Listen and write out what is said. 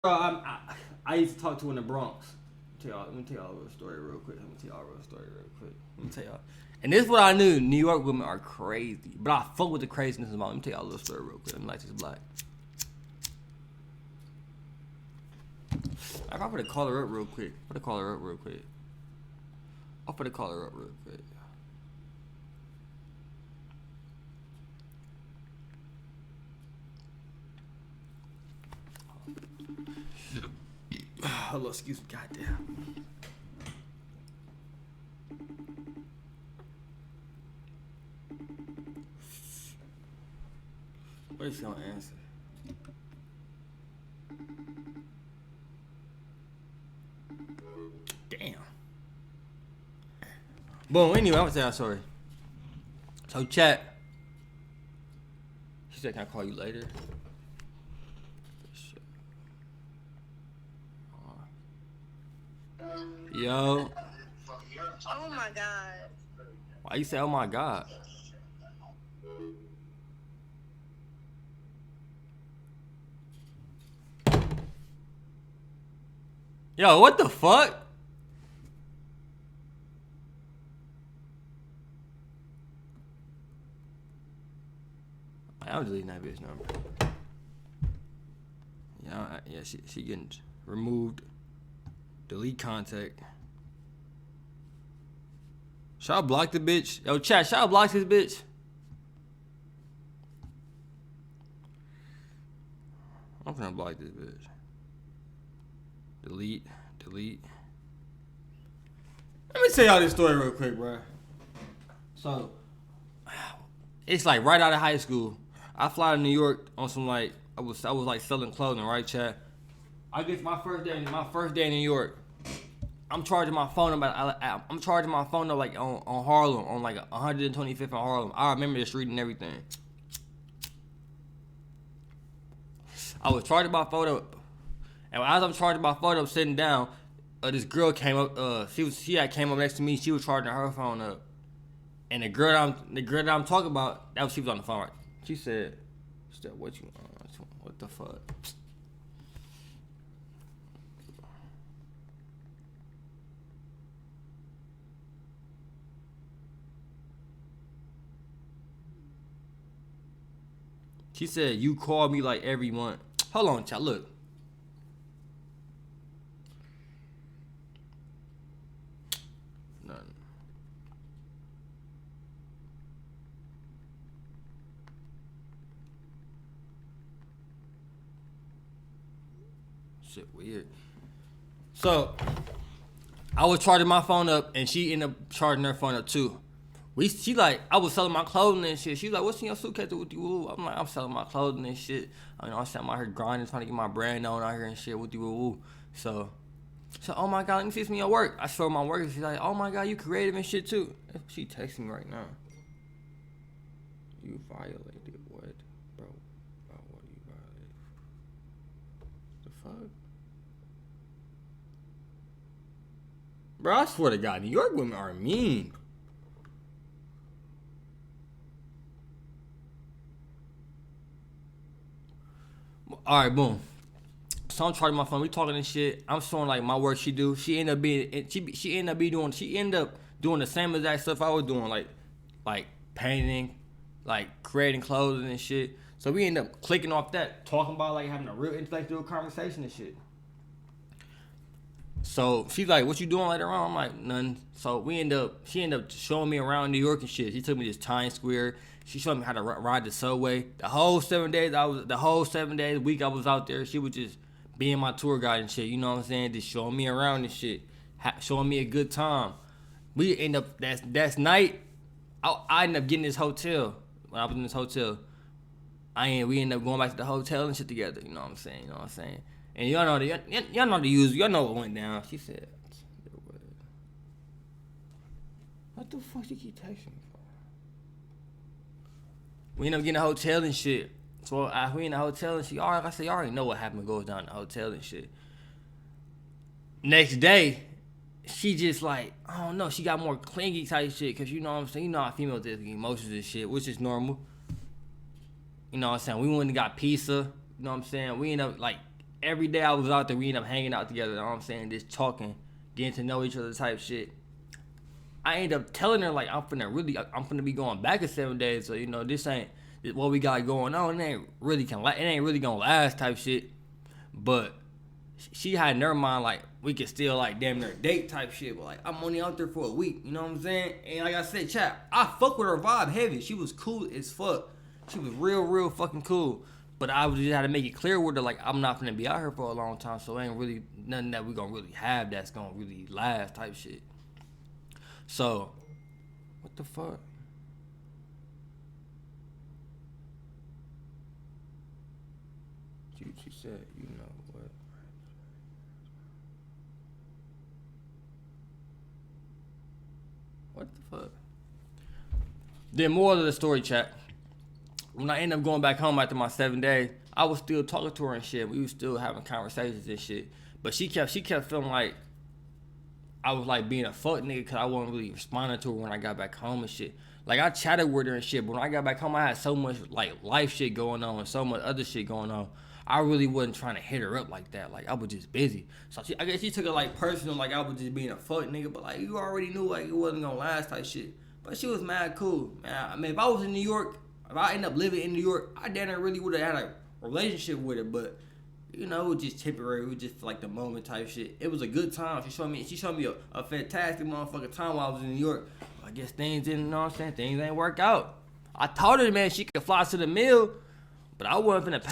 I used to talk to in the Bronx. Let me tell y'all a little story real quick. And this is what I knew. New York women are crazy. But I fuck with the craziness about. Let me tell y'all a little story real quick. Let me light this black. I probably call her up real quick. I'll put a caller up real quick. Hello, excuse me, goddamn. What is she gonna answer? Damn. Boom, anyway, I'm gonna tell y'all a story. So, chat. She said, can I call you later? Yo. Oh my god. Why you say, oh my god? Yo, what the fuck? I'm deleting that bitch number. Yeah, she getting removed. Delete contact. Should I block the bitch? Yo, chat, should I block this bitch? I'm gonna block this bitch. Delete. Let me tell y'all this story real quick, bro. So, it's like right out of high school. I fly to New York on some like I was like selling clothing, right, chat? I guess my first day in New York. I'm charging my phone up. I'm charging my phone up like on Harlem, on like 125th in Harlem. I remember the street and everything. I was charging my phone up, and as I'm charging my phone up, sitting down, this girl came up. She had came up next to me. She was charging her phone up, and the girl that I'm talking about, she was on the phone. Right? She said, "What you? What the fuck?" She said, you call me like every month. Hold on, child. Look. Nothing. Shit weird. So, I was charging my phone up, and she ended up charging her phone up too. She like, I was selling my clothing and shit. She was like, what's in your suitcase with you? I'm like, I'm selling my clothing and shit. I'm out here grinding, trying to get my brand on out here and shit with you. So, oh my God, let me see some of your work. I showed my work and she's like, oh my God, you creative and shit too. She texting me right now. You violated what? Bro, what you violated? The fuck? Bro, I swear to God, New York women are mean. All right, boom. So I'm charging my phone. We talking and shit. I'm showing like my work she do. She ended up doing the same exact stuff I was doing, like painting, like creating clothes and shit. So we end up clicking off that, talking about like having a real intellectual conversation and shit. So she's like, "What you doing later on?" I'm like, "Nothing." So she ended up showing me around New York and shit. She took me to Times Square. She showed me how to ride the subway. The whole 7 days a week I was out there. She was just being my tour guide and shit. You know what I'm saying? Just showing me around and shit, showing me a good time. We end up that's night. I ended up getting this hotel. When I was in this hotel, we ended up going back to the hotel and shit together. You know what I'm saying? And y'all know y'all know what went down. She said, "What the fuck you keep texting me for?" We ended up getting a hotel and shit. So we in the hotel and shit. I said, y'all already know what happened goes down in the hotel and shit. Next day, she just like, I don't know, she got more clingy type shit. Cause you know what I'm saying? You know how females get emotions and shit, which is normal. You know what I'm saying? We went and got pizza. You know what I'm saying? We ended up like every day I was out there, we ended up hanging out together. You know what I'm saying? Just talking, getting to know each other type shit. I ended up telling her, like, I'm finna be going back in 7 days. So, you know, this ain't what we got going on. It ain't really gonna last type shit. But she had in her mind, like, we could still, like, damn near date type shit. But, like, I'm only out there for a week. You know what I'm saying? And like I said, chat, I fuck with her vibe heavy. She was cool as fuck. She was real fucking cool. But I just had to make it clear with her, like, I'm not gonna be out here for a long time. So it ain't really nothing that we gonna really have that's gonna really last type shit. So, what the fuck? She said, you know what? What the fuck? Then more of the story, chat. When I ended up going back home after my 7 days, I was still talking to her and shit. We was still having conversations and shit. But she kept feeling like I was like being a fuck nigga because I wasn't really responding to her when I got back home and shit. Like I chatted with her and shit, but when I got back home, I had so much like life shit going on and so much other shit going on. I really wasn't trying to hit her up like that. Like I was just busy. So I guess she took it like personal, like I was just being a fuck nigga. But like you already knew like it wasn't gonna last type shit. But she was mad cool. Man, I mean, if I was in New York, if I ended up living in New York, I damn near really would have had a relationship with her. But you know, it was just temporary. It was just like the moment type shit. It was a good time. She showed me a fantastic motherfucking time while I was in New York. I guess things didn't, you know what I'm saying? Things ain't work out. I told her, man, she could fly to the mill, but I wasn't finna pay